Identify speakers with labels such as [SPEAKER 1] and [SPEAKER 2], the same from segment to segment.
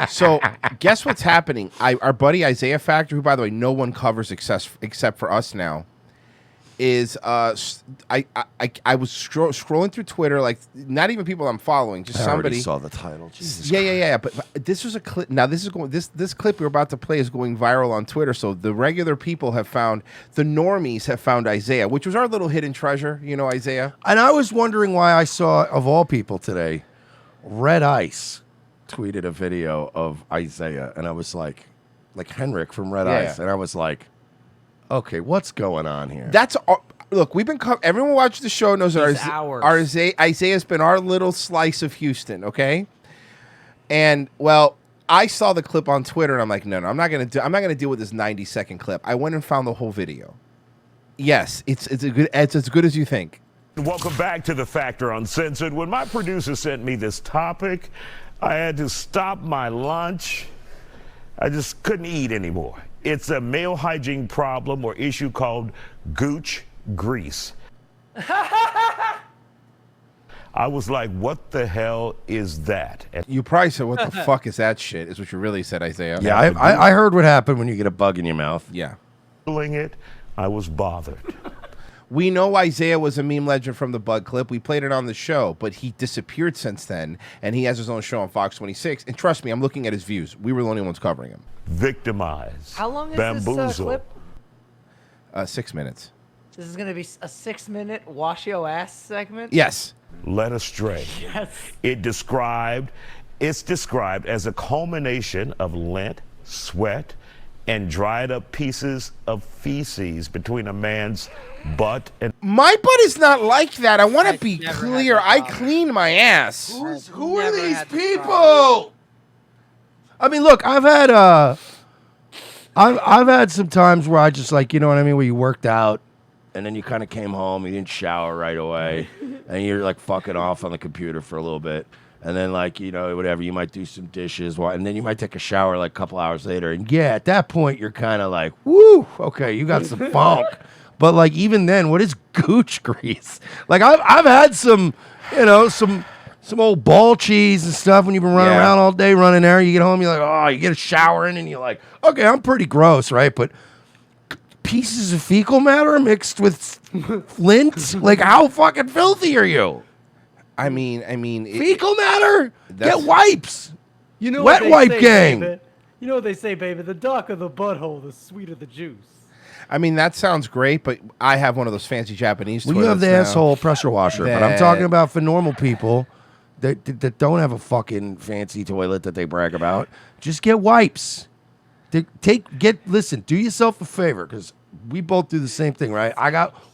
[SPEAKER 1] So guess what's happening? Our buddy Isaiah Factor, who by the way no one covers except for us now, is I was scrolling through Twitter, like not even people I'm following, just somebody.
[SPEAKER 2] I already saw the title. Jesus
[SPEAKER 1] yeah. But this was a clip. Now this clip we're about to play is going viral on Twitter. So the regular people have found, the normies have found Isaiah, which was our little hidden treasure. You know, Isaiah.
[SPEAKER 2] And I was wondering why I saw, of all people today, Red Ice tweeted a video of Isaiah, and I was like Henrik from Red Ice, and I was like, okay, what's going on here?
[SPEAKER 1] That's look. We've been everyone who watches the show knows that Isaiah's been our little slice of Houston. Okay, and well, I saw the clip on Twitter, and I'm like, no, I'm not gonna deal with this 90-second clip. I went and found the whole video. Yes, it's as good as you think.
[SPEAKER 3] Welcome back to The Factor Uncensored. When my producer sent me this topic, I had to stop my lunch. I just couldn't eat anymore. It's a male hygiene problem or issue called Gooch grease. I was like, what the hell is that? And
[SPEAKER 1] you probably said, what the fuck is that shit, is what you really said, Isaiah.
[SPEAKER 2] Yeah, I heard what happened when you get a bug in your mouth.
[SPEAKER 1] Yeah.
[SPEAKER 3] It, I was bothered.
[SPEAKER 1] We know Isaiah was a meme legend from the bug clip. We played it on the show, but he disappeared since then, and he has his own show on Fox 26. And trust me, I'm looking at his views. We were the only ones covering him.
[SPEAKER 3] Victimized.
[SPEAKER 4] How long is
[SPEAKER 3] this
[SPEAKER 4] clip?
[SPEAKER 1] 6 minutes.
[SPEAKER 4] This is going to be a 6-minute wash your ass segment?
[SPEAKER 1] Yes.
[SPEAKER 3] Led astray.
[SPEAKER 4] Yes.
[SPEAKER 3] It's described as a culmination of lint, sweat, and dried up pieces of feces between a man's butt and...
[SPEAKER 1] My butt is not like that. I want to be clear. I clean my ass.
[SPEAKER 2] Who are these people? I mean, look, I've had some times where I just, like, you know what I mean, where you worked out and then you kind of came home, you didn't shower right away, and you're like fucking off on the computer for a little bit. And then, like, you know, whatever, you might do some dishes, and then you might take a shower like a couple hours later. And yeah, at that point, you're kind of like, woo, okay, you got some funk. But like, even then, what is gooch grease? Like, I've had some, you know, some old ball cheese and stuff when you've been running around all day running there. You get home, you're like, oh, you get a shower in, and you're like, okay, I'm pretty gross, right? But pieces of fecal matter mixed with lint? Like, how fucking filthy are you?
[SPEAKER 1] I mean,
[SPEAKER 2] fecal matter. Get wipes.
[SPEAKER 5] You know
[SPEAKER 2] wet
[SPEAKER 5] what they
[SPEAKER 2] wipe
[SPEAKER 5] say,
[SPEAKER 2] gang.
[SPEAKER 5] Baby? You know what they say, baby? The darker the butthole, the sweeter the juice.
[SPEAKER 1] I mean, that sounds great, but I have one of those fancy Japanese toilets.
[SPEAKER 2] Well, you have the
[SPEAKER 1] now.
[SPEAKER 2] asshole pressure washer, but I'm talking about for normal people that don't have a fucking fancy toilet that they brag about. Just get wipes. Listen, do yourself a favor, because we both do the same thing, right?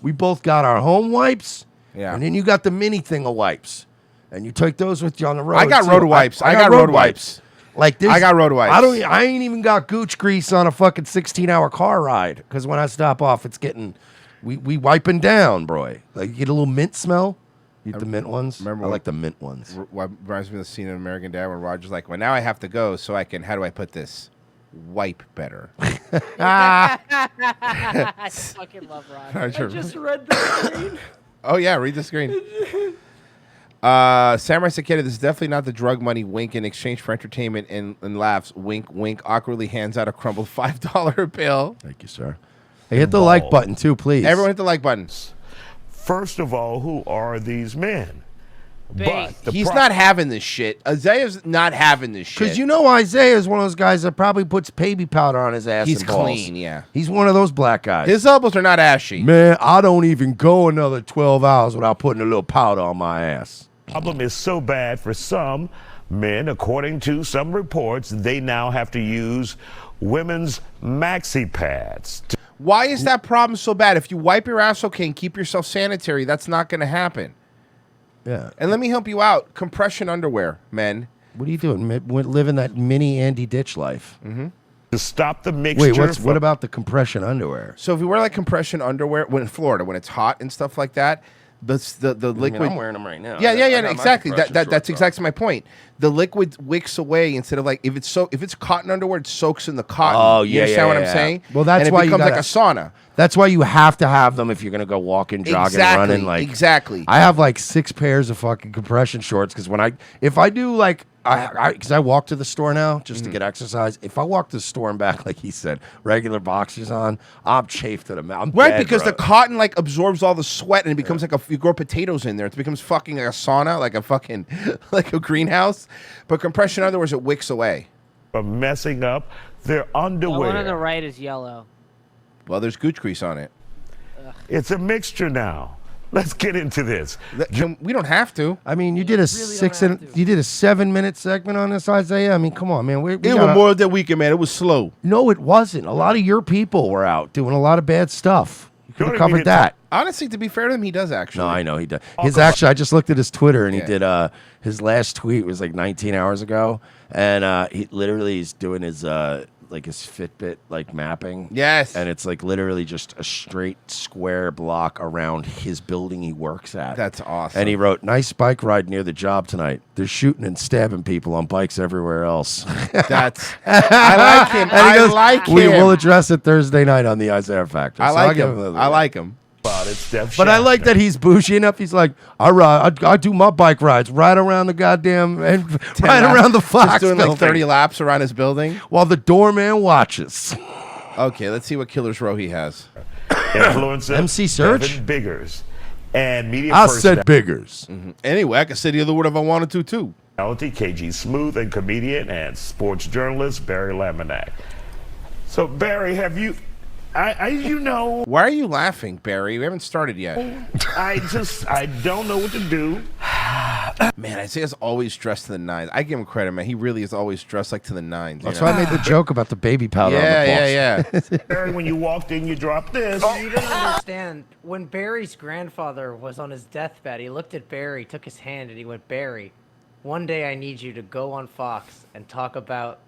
[SPEAKER 2] We both got our home wipes.
[SPEAKER 1] Yeah.
[SPEAKER 2] And then you got the mini thing of wipes. And you take those with you on the road.
[SPEAKER 1] I got road wipes. I got road wipes.
[SPEAKER 2] Like this.
[SPEAKER 1] I got road wipes.
[SPEAKER 2] I ain't even got gooch grease on a fucking 16-hour car ride. Because when I stop off, it's getting, we wiping down, bro. Like, you get a little mint smell. You get the mint ones. I like the mint ones.
[SPEAKER 1] What reminds me of the scene in American Dad when Roger's like, well, now I have to go so I can, how do I put this? Wipe better.
[SPEAKER 4] I fucking love Roger.
[SPEAKER 1] Roger.
[SPEAKER 5] I just read the screen.
[SPEAKER 1] Oh, yeah, read the screen. Samurai Cicada, this is definitely not the drug money wink in exchange for entertainment and laughs. Wink, wink, awkwardly hands out a crumbled $5 bill.
[SPEAKER 2] Thank you, sir. Hey, hit the like button, too, please.
[SPEAKER 1] Everyone hit the like button.
[SPEAKER 3] First of all, who are these men? But
[SPEAKER 1] he's not having this shit. Isaiah's not having this shit.
[SPEAKER 2] Because you know Isaiah is one of those guys that probably puts baby powder on his ass.
[SPEAKER 1] He's
[SPEAKER 2] and balls.
[SPEAKER 1] clean, yeah.
[SPEAKER 2] He's one of those black guys.
[SPEAKER 1] His elbows are not ashy.
[SPEAKER 2] Man, I don't even go another 12 hours without putting a little powder on my ass.
[SPEAKER 3] Problem is so bad for some men, according to some reports, they now have to use women's maxi pads.
[SPEAKER 1] Why is that problem so bad? If you wipe your ass okay and keep yourself sanitary, that's not going to happen.
[SPEAKER 2] Yeah.
[SPEAKER 1] And let me help you out. Compression underwear, men.
[SPEAKER 2] What are you doing? Living that mini Andy Ditch life.
[SPEAKER 1] Mm-hmm.
[SPEAKER 3] To stop the mixture.
[SPEAKER 2] Wait, what about the compression underwear?
[SPEAKER 1] So if you wear like compression underwear when in Florida, when it's hot and stuff like that, the liquid.
[SPEAKER 2] I'm wearing them right now.
[SPEAKER 1] Yeah, exactly. That's exactly my point. The liquid wicks away instead of like if it's cotton underwear, it soaks in the cotton.
[SPEAKER 2] Oh,
[SPEAKER 1] You
[SPEAKER 2] yeah,
[SPEAKER 1] understand what I'm saying?
[SPEAKER 2] Well, that's
[SPEAKER 1] and
[SPEAKER 2] why
[SPEAKER 1] it
[SPEAKER 2] you
[SPEAKER 1] becomes
[SPEAKER 2] gotta,
[SPEAKER 1] like a sauna.
[SPEAKER 2] That's why you have to have them if you're gonna go walking, jogging, running. Like
[SPEAKER 1] exactly.
[SPEAKER 2] I have like 6 pairs of fucking compression shorts because if I do like because I walk to the store now just to get exercise. If I walk to the store and back, like he said, regular boxers on, I'm chafed to the mouth.
[SPEAKER 1] Right,
[SPEAKER 2] dead,
[SPEAKER 1] because
[SPEAKER 2] bro.
[SPEAKER 1] the cotton like absorbs all the sweat and it becomes like you grow potatoes in there. It becomes fucking like a sauna, like a fucking like a greenhouse. But compression, in other words, it wicks away.
[SPEAKER 3] For messing up their
[SPEAKER 6] The
[SPEAKER 3] underwear.
[SPEAKER 6] one on the right is yellow.
[SPEAKER 1] Well, there's gooch grease on it.
[SPEAKER 3] It's a mixture now. Let's get into this.
[SPEAKER 1] We don't have to.
[SPEAKER 2] I mean, you did a you did a 7-minute segment on this, Isaiah. I mean, come on, man.
[SPEAKER 1] It was Memorial Day weekend, man. It was slow.
[SPEAKER 2] No, it wasn't. A lot of your people were out doing a lot of bad stuff. You could have covered that.
[SPEAKER 1] Honestly, to be fair to him, he does actually.
[SPEAKER 2] No, I know he does. I just looked at his Twitter and he did his last tweet was like 19 hours ago, and he literally is doing his like his Fitbit like mapping.
[SPEAKER 1] Yes.
[SPEAKER 2] And it's like literally just a straight square block around his building he works at.
[SPEAKER 1] That's awesome.
[SPEAKER 2] And he wrote, "Nice bike ride near the job tonight. They're shooting and stabbing people on bikes everywhere else."
[SPEAKER 1] That's I like him.
[SPEAKER 2] And he goes,
[SPEAKER 1] like him.
[SPEAKER 2] We will address it Thursday night on the Isaiah Factor.
[SPEAKER 1] I
[SPEAKER 2] So
[SPEAKER 1] like
[SPEAKER 2] I'll give
[SPEAKER 1] him.
[SPEAKER 2] a
[SPEAKER 1] I like him.
[SPEAKER 2] But I like that he's bougie enough. He's like, I do my bike rides right around the goddamn and right around the Fox
[SPEAKER 1] Just doing like
[SPEAKER 2] building
[SPEAKER 1] 30 laps around his building
[SPEAKER 2] while the doorman watches.
[SPEAKER 1] Okay, let's see what Killer's Row he has.
[SPEAKER 3] Influencer
[SPEAKER 2] MC Search?
[SPEAKER 3] Devin Biggers and media
[SPEAKER 2] I said Biggers.
[SPEAKER 1] Anyway, I could say the other word if I wanted to too.
[SPEAKER 3] KG Smooth and comedian and sports journalist Barry Laminack. So Barry, have you? You know.
[SPEAKER 1] Why are you laughing, Barry? We haven't started yet.
[SPEAKER 3] I don't know what to do.
[SPEAKER 1] Man, Isaiah's always dressed to the nines. I give him credit, man. He really is always dressed like to the nines.
[SPEAKER 2] That's why I made the joke about the baby powder on the balls.
[SPEAKER 1] Yeah.
[SPEAKER 3] Barry, when you walked in, you dropped this.
[SPEAKER 4] You don't understand. When Barry's grandfather was on his deathbed, he looked at Barry, took his hand, and he went, "Barry, one day I need you to go on Fox and talk about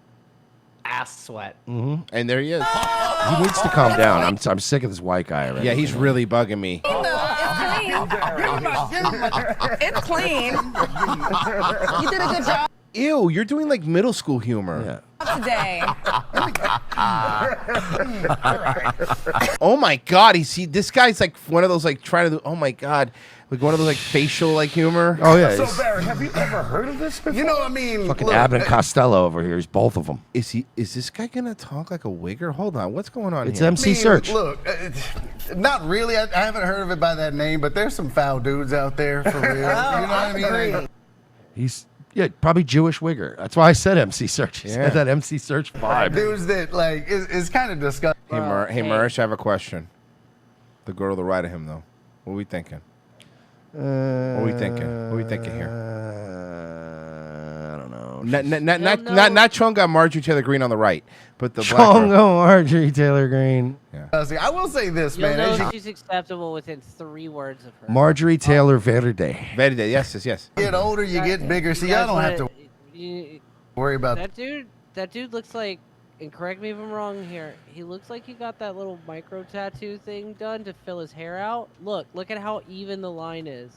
[SPEAKER 4] ass sweat."
[SPEAKER 1] Mm-hmm. And there he is.
[SPEAKER 2] He needs to calm down. I'm sick of this white guy already.
[SPEAKER 1] Yeah, he's really bugging me.
[SPEAKER 7] It's clean. You did a good job
[SPEAKER 1] Ew, you're doing like middle school humor.
[SPEAKER 7] today.
[SPEAKER 1] Oh my God, this guy's like one of those like trying to do, oh my God, like one of those like facial like humor.
[SPEAKER 2] Oh yeah.
[SPEAKER 3] So Barry, have you ever heard of this before?
[SPEAKER 8] You know what I mean?
[SPEAKER 2] Fucking Abbott and Costello over here. He's both of them.
[SPEAKER 1] Is this guy gonna talk like a wigger? Hold on, what's going on
[SPEAKER 2] It's
[SPEAKER 1] here?
[SPEAKER 2] MC Search.
[SPEAKER 8] Look, not really. I haven't heard of it by that name, but there's some foul dudes out there for real. You know what I mean?
[SPEAKER 2] He's probably Jewish wigger. That's why I said MC Search. He
[SPEAKER 1] Yeah.
[SPEAKER 2] had that MC Search vibe.
[SPEAKER 8] Dudes that like is kind of disgusting.
[SPEAKER 1] Hey, Murish, I have a question. The girl to the right of him, though. What are we thinking? What are we thinking? What are we thinking here?
[SPEAKER 2] I don't know.
[SPEAKER 1] Not Chunga Marjorie Taylor Greene on the right, but the black
[SPEAKER 2] Chongo
[SPEAKER 1] girl.
[SPEAKER 2] Marjorie Taylor Greene.
[SPEAKER 8] I will say this,
[SPEAKER 6] You'll
[SPEAKER 8] man.
[SPEAKER 6] know
[SPEAKER 8] As you
[SPEAKER 6] she's acceptable within 3 words of her.
[SPEAKER 2] Marjorie Taylor Verde.
[SPEAKER 1] Verde, yes.
[SPEAKER 8] get older, you get bigger. See, I don't have to worry about
[SPEAKER 6] that dude. That dude looks like, and correct me if I'm wrong here, he looks like he got that little micro tattoo thing done to fill his hair out. Look at how even the line is.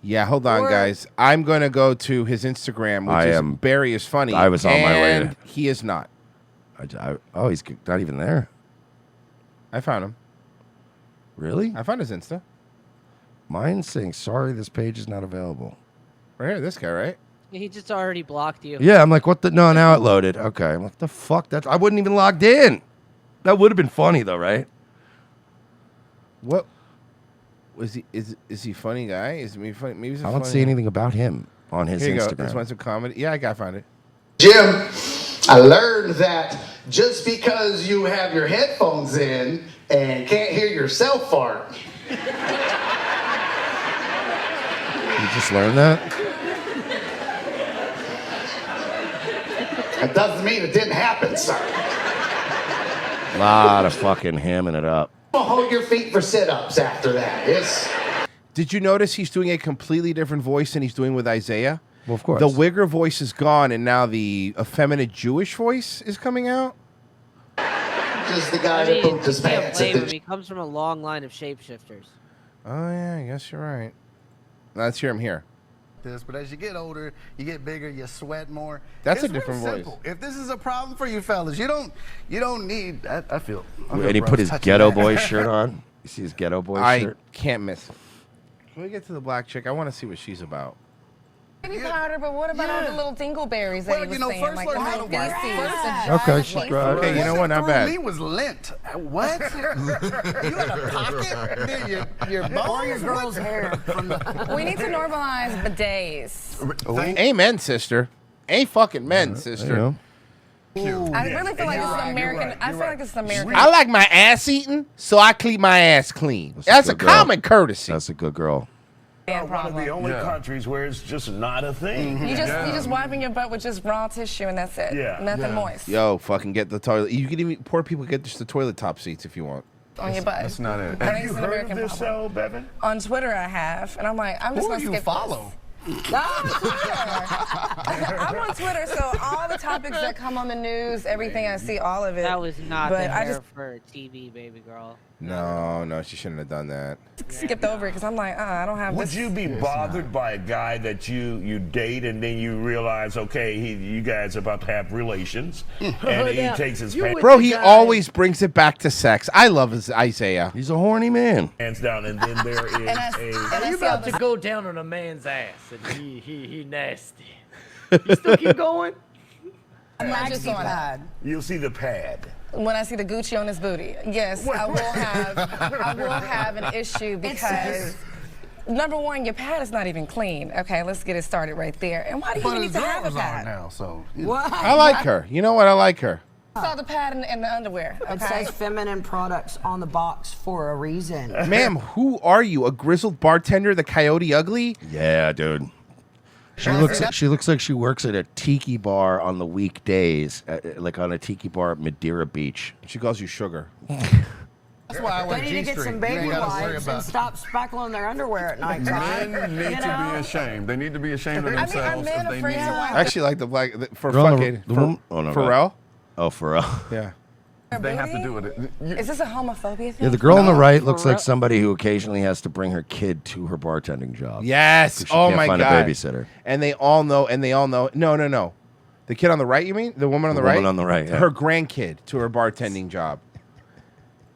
[SPEAKER 1] Yeah, hold on, guys. I'm going to go to his Instagram, which Barry is funny.
[SPEAKER 2] I was on my way to-
[SPEAKER 1] He is not.
[SPEAKER 2] He's not even there.
[SPEAKER 1] I found him.
[SPEAKER 2] Really?
[SPEAKER 1] I found his Insta.
[SPEAKER 2] Mine's saying, sorry, this page is not available.
[SPEAKER 1] Right here, this guy, right?
[SPEAKER 6] He just already blocked you.
[SPEAKER 2] Yeah, I'm like, what the? No, now it loaded. Okay. I'm like, the fuck? I wasn't even logged in. That would have been funny, though, right?
[SPEAKER 1] What? Was he? Is he a funny guy? Is he funny? Maybe he's a
[SPEAKER 2] I don't
[SPEAKER 1] funny
[SPEAKER 2] see anything about him on his
[SPEAKER 1] Here you go.
[SPEAKER 2] Instagram.
[SPEAKER 1] This one's a comedy. Yeah, I found it.
[SPEAKER 9] Jim, I learned that just because you have your headphones in and can't hear yourself fart.
[SPEAKER 2] You just learned that?
[SPEAKER 9] That doesn't mean it didn't happen, sir.
[SPEAKER 2] A lot of fucking hamming it up.
[SPEAKER 9] Hold your feet for sit-ups after that.
[SPEAKER 1] Did you notice he's doing a completely different voice than he's doing with Isaiah?
[SPEAKER 2] Well, of course.
[SPEAKER 1] The wigger voice is gone, and now the effeminate Jewish voice is coming out.
[SPEAKER 9] Just the guy
[SPEAKER 6] I mean,
[SPEAKER 9] that pooped his
[SPEAKER 6] you can't
[SPEAKER 9] pants.
[SPEAKER 6] blame him. He comes from a long line of shapeshifters.
[SPEAKER 1] Oh, yeah, I guess you're right. Let's hear him here.
[SPEAKER 8] this, but as you get older, you get bigger, you sweat more.
[SPEAKER 1] That's
[SPEAKER 8] It's
[SPEAKER 1] a different
[SPEAKER 8] real
[SPEAKER 1] voice.
[SPEAKER 8] simple. If this is a problem for you fellas, you don't need. I feel.
[SPEAKER 2] And he put his Ghetto Boy shirt on. You see his Ghetto Boy shirt?
[SPEAKER 1] I can't miss it. Can we get to the black chick? I want to see what she's about.
[SPEAKER 7] Baby powder, but what about all the little dingleberries that he was saying?
[SPEAKER 8] first
[SPEAKER 7] Like
[SPEAKER 8] learn
[SPEAKER 7] the
[SPEAKER 8] how to
[SPEAKER 7] feces,
[SPEAKER 8] work.
[SPEAKER 7] the
[SPEAKER 2] Okay,
[SPEAKER 7] dry
[SPEAKER 2] she's
[SPEAKER 7] feces.
[SPEAKER 2] right.
[SPEAKER 1] Okay, you know what? Not
[SPEAKER 8] Through
[SPEAKER 1] bad.
[SPEAKER 8] me was lint. What? You had a pocket near your bones?
[SPEAKER 10] Or your girl's hair from the.
[SPEAKER 7] We need to normalize bidets.
[SPEAKER 1] Amen, sister. A fucking men, sister.
[SPEAKER 7] I really feel like this is American. I feel like this is American.
[SPEAKER 1] I like my ass eaten, so I clean my ass clean. That's a
[SPEAKER 2] good girl.
[SPEAKER 1] common courtesy.
[SPEAKER 2] That's a good girl.
[SPEAKER 3] One of the only countries where it's just not a thing.
[SPEAKER 7] You just wiping your butt with just raw tissue and that's it.
[SPEAKER 3] Yeah.
[SPEAKER 7] Nothing moist
[SPEAKER 1] Yo, fucking get the toilet. You can even poor people get just the toilet top seats if you want.
[SPEAKER 7] on your butt.
[SPEAKER 8] That's not it.
[SPEAKER 7] Have
[SPEAKER 3] you heard of this, Bevan?
[SPEAKER 7] On Twitter, I have, and I'm like, I'm just
[SPEAKER 8] Who
[SPEAKER 7] gonna
[SPEAKER 8] do you
[SPEAKER 7] skip
[SPEAKER 8] follow?
[SPEAKER 7] I'm on Twitter, so all the topics that come on the news, everything I see, all of it.
[SPEAKER 6] That was not
[SPEAKER 7] but
[SPEAKER 6] the
[SPEAKER 7] I
[SPEAKER 6] hair
[SPEAKER 7] just
[SPEAKER 6] for TV, baby girl.
[SPEAKER 1] No, she shouldn't have done that.
[SPEAKER 7] skipped over it because I'm like, I don't have
[SPEAKER 3] Would
[SPEAKER 7] this.
[SPEAKER 3] you be bothered by a guy that you date and then you realize, okay, you guys are about to have relations, and he takes his
[SPEAKER 1] Bro, he always brings it back to sex. I love his Isaiah.
[SPEAKER 2] He's a horny man.
[SPEAKER 3] hands down, and then there is
[SPEAKER 5] Are you about to go down on a man's ass and he nasty? You still keep going?
[SPEAKER 7] I'm just on it.
[SPEAKER 3] you'll see the pad.
[SPEAKER 7] When I see the Gucci on his booty, yes, I will have an issue because number one, your pad is not even clean. Okay, let's get it started right there. And why do you even need to have a pad?
[SPEAKER 8] now, so.
[SPEAKER 1] I like her. You know what? I like her.
[SPEAKER 7] I saw the pad in the underwear.
[SPEAKER 10] It
[SPEAKER 7] Okay.
[SPEAKER 10] says feminine products on the box for a reason.
[SPEAKER 1] Ma'am, who are you? A grizzled bartender, the Coyote Ugly?
[SPEAKER 2] Yeah, dude. She looks like she works at a tiki bar on the weekdays, like on a tiki bar at Madeira Beach.
[SPEAKER 1] She calls you sugar.
[SPEAKER 8] That's why I wear
[SPEAKER 10] They need to get some baby wipes and stop spackling their underwear at night.
[SPEAKER 11] Men need to be ashamed. They need to be ashamed of themselves.
[SPEAKER 7] men
[SPEAKER 11] if they
[SPEAKER 7] afraid
[SPEAKER 11] need
[SPEAKER 7] to
[SPEAKER 11] to.
[SPEAKER 7] wipe
[SPEAKER 1] I actually like the black for
[SPEAKER 2] Girl,
[SPEAKER 1] fucking
[SPEAKER 2] the woman- oh, no,
[SPEAKER 1] Pharrell.
[SPEAKER 2] Oh, Pharrell.
[SPEAKER 1] Yeah.
[SPEAKER 11] They have to do with it.
[SPEAKER 7] Is this a homophobia thing?
[SPEAKER 2] Yeah, the girl on the right looks like somebody who occasionally has to bring her kid to her bartending job.
[SPEAKER 1] Yes.
[SPEAKER 2] 'Cause she
[SPEAKER 1] Oh
[SPEAKER 2] can't
[SPEAKER 1] my
[SPEAKER 2] find
[SPEAKER 1] god.
[SPEAKER 2] a babysitter.
[SPEAKER 1] And they all know. No. The kid on the right, you mean? The woman on the right?
[SPEAKER 2] woman on the right, yeah.
[SPEAKER 1] Her grandkid to her bartending job.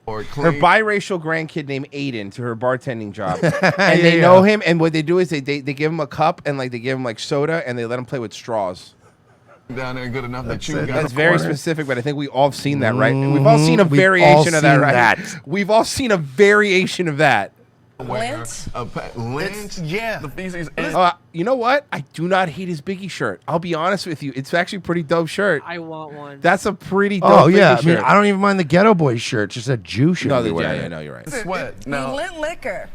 [SPEAKER 11] Or
[SPEAKER 1] Her
[SPEAKER 11] clean.
[SPEAKER 1] biracial grandkid named Aiden to her bartending job. And they know him, and what they do is they give him a cup and like they give him like soda and they let him play with straws.
[SPEAKER 11] Down there good enough that you got
[SPEAKER 1] That's
[SPEAKER 11] a
[SPEAKER 1] very
[SPEAKER 11] corner.
[SPEAKER 1] specific, but I think we all have seen that, right? We've all seen a
[SPEAKER 2] We've
[SPEAKER 1] variation
[SPEAKER 2] all
[SPEAKER 1] of that,
[SPEAKER 2] seen
[SPEAKER 1] right?
[SPEAKER 2] that.
[SPEAKER 1] We've all seen a variation of that.
[SPEAKER 7] Lint?
[SPEAKER 11] Lint.
[SPEAKER 8] Yeah.
[SPEAKER 11] The feces. And
[SPEAKER 1] You know what? I do not hate his Biggie shirt. I'll be honest with you. It's actually a pretty dope shirt.
[SPEAKER 6] I want one.
[SPEAKER 1] That's a pretty dope
[SPEAKER 2] Oh yeah,
[SPEAKER 1] Biggie
[SPEAKER 2] I mean,
[SPEAKER 1] shirt.
[SPEAKER 2] I don't even mind the Ghetto Boy shirt. Just that Jew shirt.
[SPEAKER 1] No,
[SPEAKER 2] we wear.
[SPEAKER 1] yeah, no, you're right.
[SPEAKER 11] sweat. Now,
[SPEAKER 7] Lint liquor.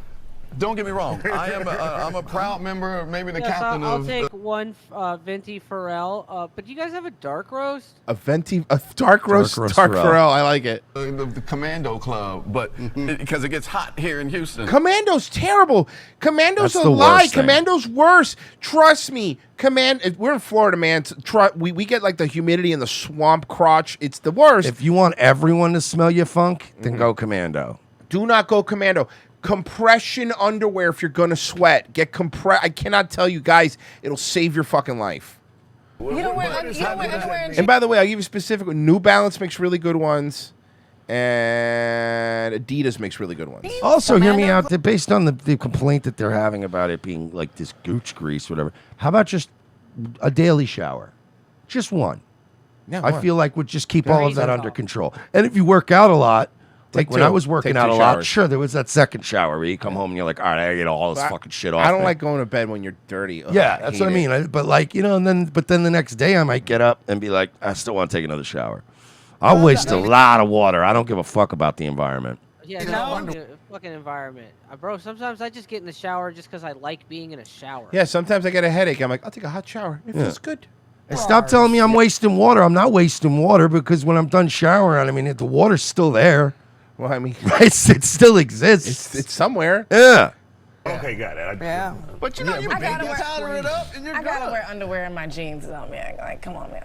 [SPEAKER 11] don't get me wrong. I'm a proud member, maybe the
[SPEAKER 6] Yes,
[SPEAKER 11] captain
[SPEAKER 6] I'll
[SPEAKER 11] of.
[SPEAKER 6] take one venti Pharrell. But do you guys have a dark roast?
[SPEAKER 1] A dark roast Pharrell. I like it.
[SPEAKER 11] The Commando Club, but because it gets hot here in Houston.
[SPEAKER 1] Commando's terrible. Commando's
[SPEAKER 2] That's
[SPEAKER 1] a
[SPEAKER 2] the
[SPEAKER 1] lie.
[SPEAKER 2] worst thing.
[SPEAKER 1] Commando's worse. Trust me. We're in Florida, man. We get like the humidity and the swamp crotch. It's the worst.
[SPEAKER 2] If you want everyone to smell your funk, then go Commando.
[SPEAKER 1] Do not go Commando. Compression underwear if you're gonna sweat. Get I cannot tell you guys, it'll save your fucking life.
[SPEAKER 7] You don't wear underwear
[SPEAKER 1] And by the way, I'll give you specific. New Balance makes really good ones, and Adidas makes really good ones.
[SPEAKER 2] Also, hear me out. Based on the complaint that they're having about it being like this gooch grease, whatever. How about just a daily shower? Just one.
[SPEAKER 1] Yeah,
[SPEAKER 2] I
[SPEAKER 1] one.
[SPEAKER 2] feel like would just keep all of that under control. And if you work out a lot,
[SPEAKER 1] Take
[SPEAKER 2] like when
[SPEAKER 1] two.
[SPEAKER 2] I was working
[SPEAKER 1] Take
[SPEAKER 2] out
[SPEAKER 1] two
[SPEAKER 2] a lot,
[SPEAKER 1] showers.
[SPEAKER 2] sure, there was that second shower where you come home and you're like, all right, I gotta get all this fucking shit off.
[SPEAKER 1] I don't
[SPEAKER 2] me.
[SPEAKER 1] like going to bed when you're dirty. Ugh,
[SPEAKER 2] Yeah, that's what I
[SPEAKER 1] hate
[SPEAKER 2] mean.
[SPEAKER 1] it.
[SPEAKER 2] But like, and then the next day I might get up and be like, I still want to take another shower. I'll waste a lot of water. I don't give a fuck about the environment.
[SPEAKER 6] Yeah, no, fucking environment. Bro, sometimes I just get in the shower just because I like being in a shower.
[SPEAKER 1] Yeah, sometimes I get a headache. I'm like, I'll take a hot shower. It feels good.
[SPEAKER 2] And stop telling me I'm wasting water. I'm not wasting water because when I'm done showering, I mean, the water's still there.
[SPEAKER 1] Well, I mean,
[SPEAKER 2] right? It still exists.
[SPEAKER 1] It's somewhere.
[SPEAKER 2] Yeah.
[SPEAKER 3] Okay, got it.
[SPEAKER 10] Yeah.
[SPEAKER 8] But you know, you powder it up and you're
[SPEAKER 7] I gotta
[SPEAKER 8] good.
[SPEAKER 7] wear underwear in my jeans, though, man. Like, come on, man.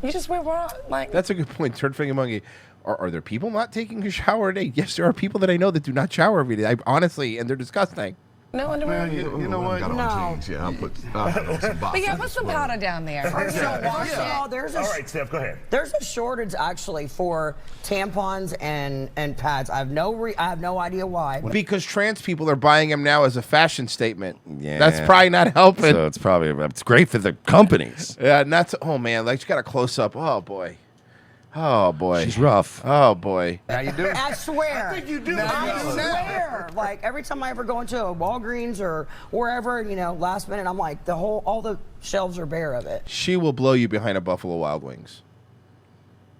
[SPEAKER 7] You just wear raw, like.
[SPEAKER 1] That's a good point. Turd finger monkey. Are there people not taking a shower a day? Yes, there are people that I know that do not shower every day. Honestly, and they're disgusting.
[SPEAKER 7] No underwear?
[SPEAKER 8] You know what?
[SPEAKER 10] No.
[SPEAKER 11] Yeah, I'll put some
[SPEAKER 7] But yeah, put some powder down there.
[SPEAKER 10] First of all, there's
[SPEAKER 3] All right, Steph, go ahead.
[SPEAKER 10] There's a shortage actually for tampons and pads. I have no idea why.
[SPEAKER 1] Because trans people are buying them now as a fashion statement.
[SPEAKER 2] Yeah.
[SPEAKER 1] That's probably not helping.
[SPEAKER 2] So it's great for the companies.
[SPEAKER 1] Yeah, and that's oh man, like you got a close up. Oh boy. Oh boy.
[SPEAKER 2] She's rough.
[SPEAKER 1] Oh boy.
[SPEAKER 8] How you doing?
[SPEAKER 10] I swear.
[SPEAKER 8] I think you do.
[SPEAKER 10] I swear. Like every time I ever go into a Walgreens or wherever, last minute, I'm like, all the shelves are bare of it.
[SPEAKER 1] She will blow you behind a Buffalo Wild Wings.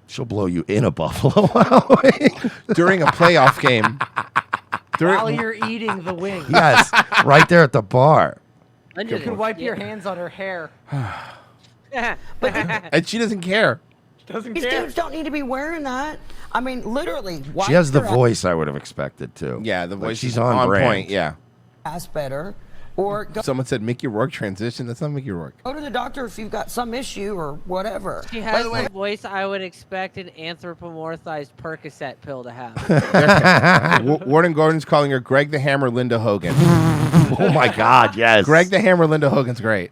[SPEAKER 2] She'll blow you in a Buffalo Wild Wings.
[SPEAKER 1] During a playoff game.
[SPEAKER 4] While you're eating the wing.
[SPEAKER 2] Yes, right there at the bar.
[SPEAKER 4] You can wipe your hands on her hair.
[SPEAKER 1] And she doesn't care.
[SPEAKER 10] These dudes don't need to be wearing that. I mean, literally.
[SPEAKER 2] She has the voice I would have expected too.
[SPEAKER 1] Yeah, the voice
[SPEAKER 2] she's
[SPEAKER 1] is
[SPEAKER 2] on brand.
[SPEAKER 1] point. Yeah.
[SPEAKER 10] Ask better. Or
[SPEAKER 1] Someone said Mickey Rourke transition. That's not Mickey Rourke.
[SPEAKER 10] go to the doctor if you've got some issue or whatever.
[SPEAKER 6] She has the voice I would expect an anthropomorphized Percocet pill to have.
[SPEAKER 1] Warden Gordon's calling her Greg the Hammer Linda Hogan.
[SPEAKER 2] Oh my God, yes.
[SPEAKER 1] Greg the Hammer Linda Hogan's great.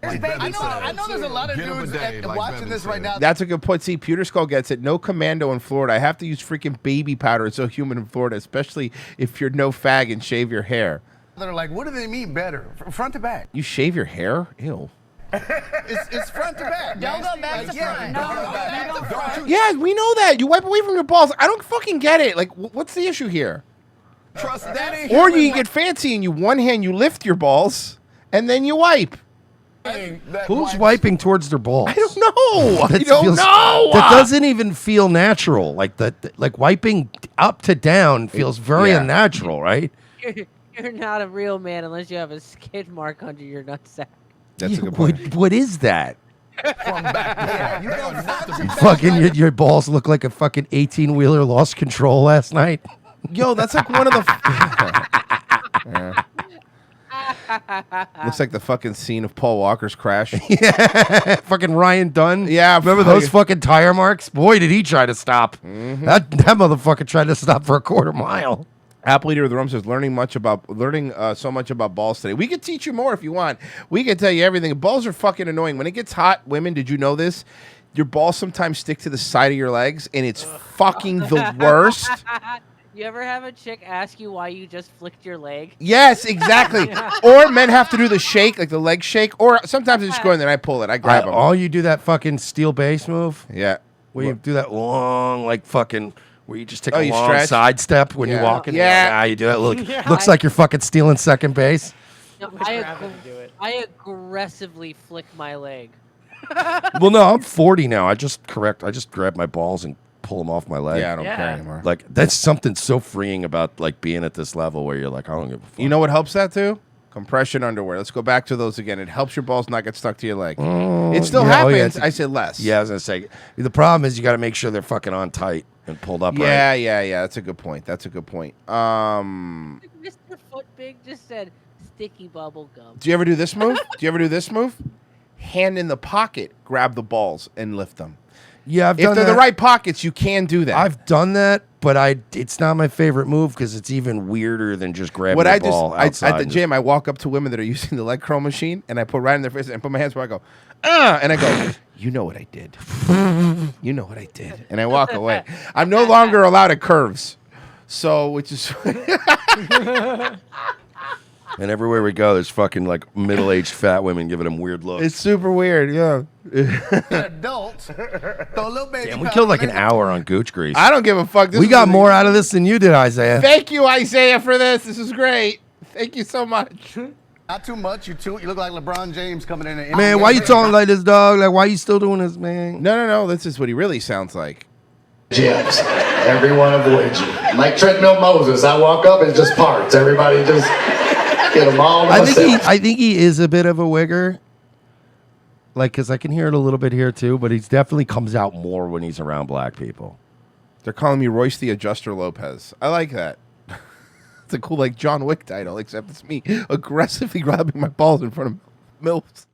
[SPEAKER 8] I know there's a lot of dudes watching this right now.
[SPEAKER 1] That's a good point. See, Pewter Skull gets it. No commando in Florida. I have to use freaking baby powder. It's so humid in Florida, especially if you're no fag and shave your hair.
[SPEAKER 8] They're like, what do they mean better? Front to back.
[SPEAKER 1] You shave your hair? Ew.
[SPEAKER 8] It's front to back.
[SPEAKER 7] Don't go back to front.
[SPEAKER 1] Yeah, we know that. You wipe away from your balls. I don't fucking get it. Like, what's the issue here?
[SPEAKER 8] Trust that.
[SPEAKER 1] Or you get fancy and you one hand you lift your balls and then you wipe.
[SPEAKER 2] Who's wiping towards their balls?
[SPEAKER 1] I don't know. I don't know.
[SPEAKER 2] That doesn't even feel natural. Like like wiping up to down feels very unnatural, right?
[SPEAKER 6] You're not a real man unless you have a skid mark under your nutsack.
[SPEAKER 1] That's a good point.
[SPEAKER 2] What is that?
[SPEAKER 8] From back there. You don't have to be
[SPEAKER 2] Fucking your balls look like a fucking 18-wheeler lost control last night.
[SPEAKER 1] Yo, that's like one of the. Looks like the fucking scene of Paul Walker's crash.
[SPEAKER 2] Yeah, fucking Ryan Dunn.
[SPEAKER 1] Yeah,
[SPEAKER 2] remember those fucking tire marks? Boy, did he try to stop. That motherfucker tried to stop for a quarter mile.
[SPEAKER 1] Apple Eater of the Room says learning so much about balls today. We could teach you more if you want. We could tell you everything. Balls are fucking annoying. When it gets hot, women, did you know this? Your balls sometimes stick to the side of your legs, and it's fucking the worst.
[SPEAKER 6] You ever have a chick ask you why you just flicked your leg?
[SPEAKER 1] Yes, exactly. Or men have to do the shake, like the leg shake, or sometimes I just go in there and I pull it. I grab them.
[SPEAKER 2] Oh, you do that fucking steel base move?
[SPEAKER 1] Yeah.
[SPEAKER 2] Where you do that long, like fucking, where you just take a
[SPEAKER 1] you
[SPEAKER 2] long
[SPEAKER 1] stretch?
[SPEAKER 2] side step when you walk in.
[SPEAKER 1] Yeah.
[SPEAKER 2] You do that. Looks like you're fucking stealing second base.
[SPEAKER 6] No, I aggressively flick my leg.
[SPEAKER 2] Well, no, I'm 40 now. I just grab my balls and pull them off my leg.
[SPEAKER 1] Yeah, I don't care anymore.
[SPEAKER 2] Like, that's something so freeing about like being at this level where you're like, I don't give a fuck.
[SPEAKER 1] You know what helps that too? Compression underwear. Let's go back to those again. It helps your balls not get stuck to your leg. It still happens. I said less.
[SPEAKER 2] Yeah, I was gonna say the problem is you got to make sure they're fucking on tight and pulled up.
[SPEAKER 1] Yeah,
[SPEAKER 2] right.
[SPEAKER 1] yeah. That's a good point.
[SPEAKER 6] Mr. Footbig just said sticky bubble gum.
[SPEAKER 1] Do you ever do this move? Hand in the pocket, grab the balls and lift them.
[SPEAKER 2] Yeah,
[SPEAKER 1] if they're the right pockets, you can do that.
[SPEAKER 2] I've done that, but it's not my favorite move because it's even weirder than just grabbing the ball outside.
[SPEAKER 1] At the gym, I walk up to women that are using the leg curl machine, and I put right in their face and put my hands where I go, and I go, you know what I did. You know what I did. And I walk away. I'm no longer allowed at curves. So, which is...
[SPEAKER 2] And everywhere we go, there's fucking like middle-aged fat women giving them weird looks.
[SPEAKER 1] It's super weird, yeah.
[SPEAKER 8] Adults, throw a little baby.
[SPEAKER 2] Damn, we killed like an hour on Gooch grease.
[SPEAKER 1] I don't give a fuck.
[SPEAKER 2] We got more out of this than you did, Isaiah.
[SPEAKER 1] Thank you, Isaiah, for this. This is great. Thank you so much.
[SPEAKER 8] Not too much. You look like LeBron James coming in.
[SPEAKER 2] Man, why you talking like this, dog? Like, why you still doing this, man?
[SPEAKER 1] No. This is what he really sounds like.
[SPEAKER 9] Gyms. Everyone avoids you. Like treadmill Moses, I walk up and it's just parts. Everybody just get them all to myself.
[SPEAKER 2] I think he is a bit of a wigger. Like, because I can hear it a little bit here, too, but he definitely comes out more when he's around black people.
[SPEAKER 1] They're calling me Royce the Adjuster Lopez. I like that. It's a cool, like, John Wick title, except it's me aggressively grabbing my balls in front of MILFs.